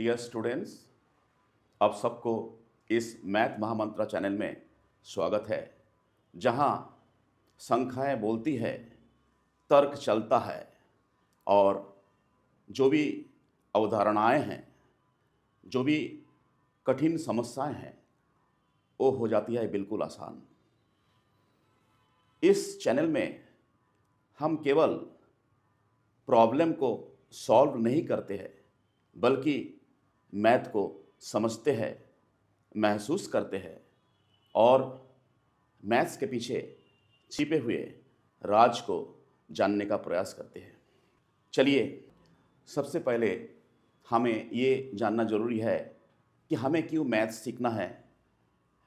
Dear students, आप सबको इस मैथ महामंत्रा चैनल में स्वागत है, जहां संख्याएं बोलती है, तर्क चलता है और जो भी अवधारणाएं हैं, जो भी कठिन समस्याएं हैं, वो हो जाती है बिल्कुल आसान। इस चैनल में हम केवल प्रॉब्लम को सॉल्व नहीं करते हैं, बल्कि मैथ को समझते हैं, महसूस करते हैं और मैथ्स के पीछे छिपे हुए राज को जानने का प्रयास करते हैं। चलिए, सबसे पहले हमें ये जानना ज़रूरी है कि हमें क्यों मैथ्स सीखना है,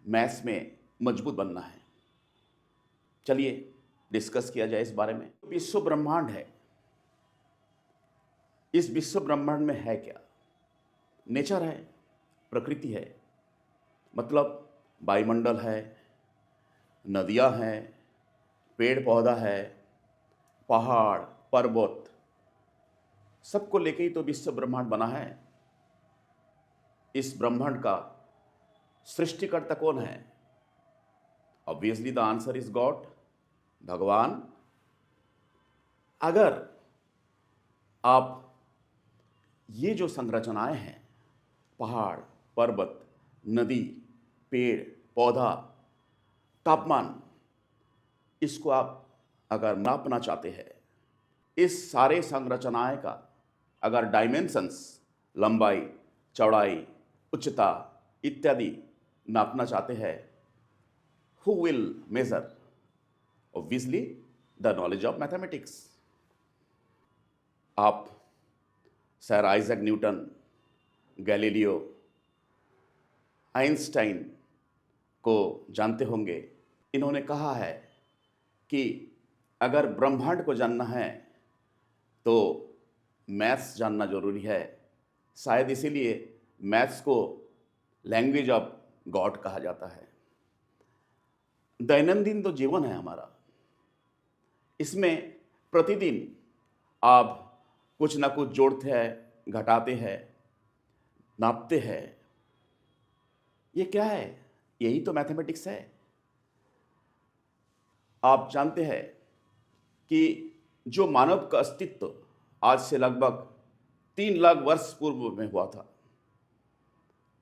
मैथ्स में मजबूत बनना है। चलिए डिस्कस किया जाए इस बारे में। विश्व ब्रह्मांड है, इस विश्व ब्रह्मांड में है क्या? नेचर है, प्रकृति है, मतलब वायुमंडल है, नदियां हैं, पेड़ पौधा है, पहाड़ पर्वत, सबको लेके ही तो विश्व ब्रह्मांड बना है। इस ब्रह्मांड का सृष्टिकर्ता कौन है? Obviously the answer is God, भगवान। अगर आप ये जो संरचनाएं हैं, पहाड़ पर्वत नदी पेड़ पौधा तापमान, इसको आप अगर नापना चाहते हैं, इस सारे संरचनाएं का अगर डायमेंशंस, लंबाई चौड़ाई उच्चता इत्यादि नापना चाहते हैं, who will measure? Obviously the knowledge of mathematics. आप sir Isaac Newton, Galileo, Einstein को जानते होंगे। इन्होंने कहा है कि अगर ब्रह्मांड को जानना है तो मैथ्स जानना जरूरी है। शायद इसीलिए मैथ्स को लैंग्वेज ऑफ गॉड कहा जाता है। दैनंदिन तो जीवन है हमारा, इसमें प्रतिदिन आप कुछ ना कुछ जोड़ते हैं, घटाते हैं, नापते हैं। ये क्या है? यही तो मैथमेटिक्स है। आप जानते हैं कि जो मानव का अस्तित्व आज से लगभग 3 लाख वर्ष पूर्व में हुआ था,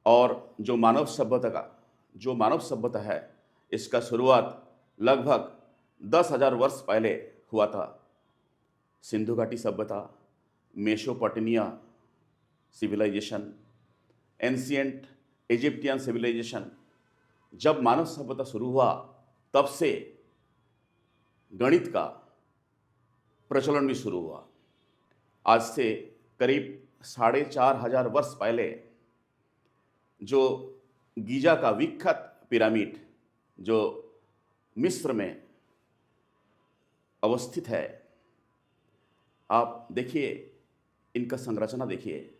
और जो मानव सभ्यता है, इसका शुरुआत लगभग 10,000 वर्ष पहले हुआ था। सिंधु घाटी सभ्यता, Mesopotamia civilisation, ancient Egyptian civilisation. जब मानव सभ्यता शुरू हुआ, तब से गणित का प्रचलन भी शुरू हुआ। आज से करीब 4,500 वर्ष पहले जो गीजा का विख्यात पिरामिड, जो मिस्र में अवस्थित है, आप देखिए, इनका संरचना देखिए,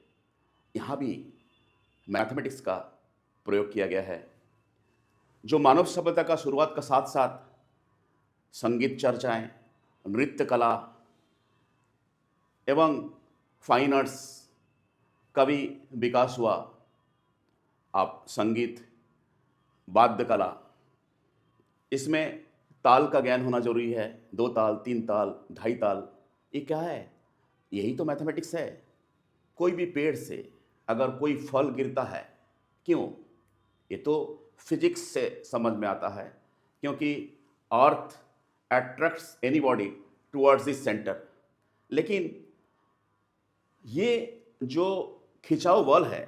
यहाँ भी मैथमेटिक्स का प्रयोग किया गया है। जो मानव सभ्यता का शुरुआत का साथ साथ संगीत चर्चाएं, नृत्य कला एवं फाइन आर्ट्स का भी विकास हुआ। आप संगीत, वाद्य कला, इसमें ताल का ज्ञान होना जरूरी है। 2 ताल, 3 ताल, 2.5 ताल, ये क्या है? यही तो मैथमेटिक्स है। कोई भी पेड़ से अगर कोई फल गिरता है, क्यों? ये तो फिजिक्स से समझ में आता है, क्योंकि अर्थ attracts anybody towards this centre. लेकिन ये जो खिंचाव बल है,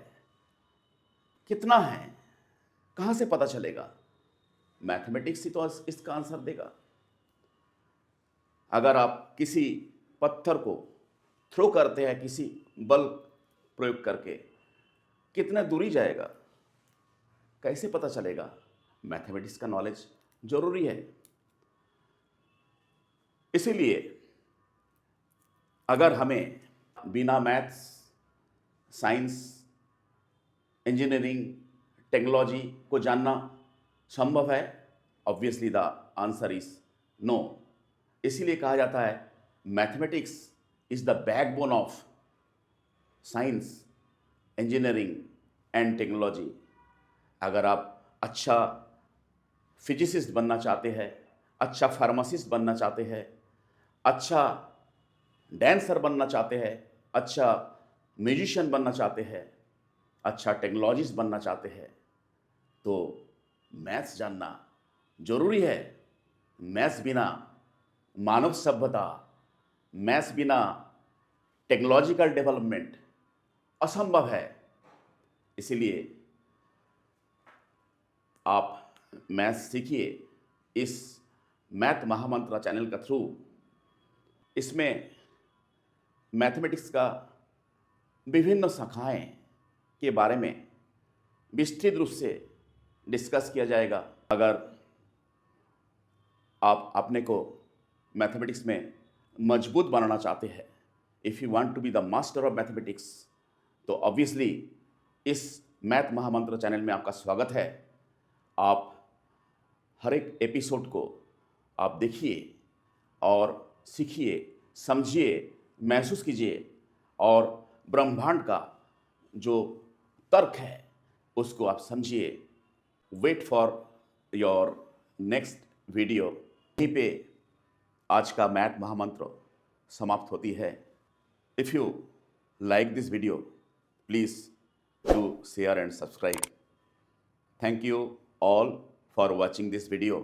कितना है, कहाँ से पता चलेगा? मैथमेटिक्स ही तो इसका आंसर देगा। अगर आप किसी पत्थर को थ्रो करते हैं किसी बल प्रयोग करके, कितना दूरी जाएगा, कैसे पता चलेगा? मैथमेटिक्स का नॉलेज जरूरी है। इसीलिए अगर हमें बिना मैथ्स, साइंस, इंजीनियरिंग, टेक्नोलॉजी को जानना संभव है? Obviously the answer is no. इसीलिए कहा जाता है mathematics is the backbone of science engineering and technology. अगर आप अच्छा फिजिसिस्ट बनना चाहते हैं, अच्छा फार्मासिस्ट बनना चाहते हैं, अच्छा डांसर बनना चाहते हैं, अच्छा म्यूजिशियन बनना चाहते हैं, अच्छा टेक्नोलॉजिस्ट बनना चाहते हैं, तो मैथ्स जानना जरूरी है। मैथ्स बिना मानव सभ्यता, मैथ्स बिना टेक्नोलॉजिकल डेवलपमेंट असंभव है। इसीलिए आप मैथ्स सीखिए इस मैथ महामंत्र चैनल का थ्रू। इसमें मैथमेटिक्स का विभिन्न शाखाएं के बारे में विस्तृत रूप से डिस्कस किया जाएगा। अगर आप अपने को मैथमेटिक्स में मजबूत बनाना चाहते हैं, if you want to be the master of mathematics, तो ऑब्वियसली इस मैथ महामंत्र चैनल में आपका स्वागत है। आप हर एक एपिसोड को आप देखिए और सीखिए, समझिए, महसूस कीजिए और ब्रह्मांड का जो तर्क है उसको आप समझिए। Wait for your next video. यहीं पे आज का मैथ महामंत्र समाप्त होती है। If you like this video, please do share and subscribe. Thank you all for watching this video.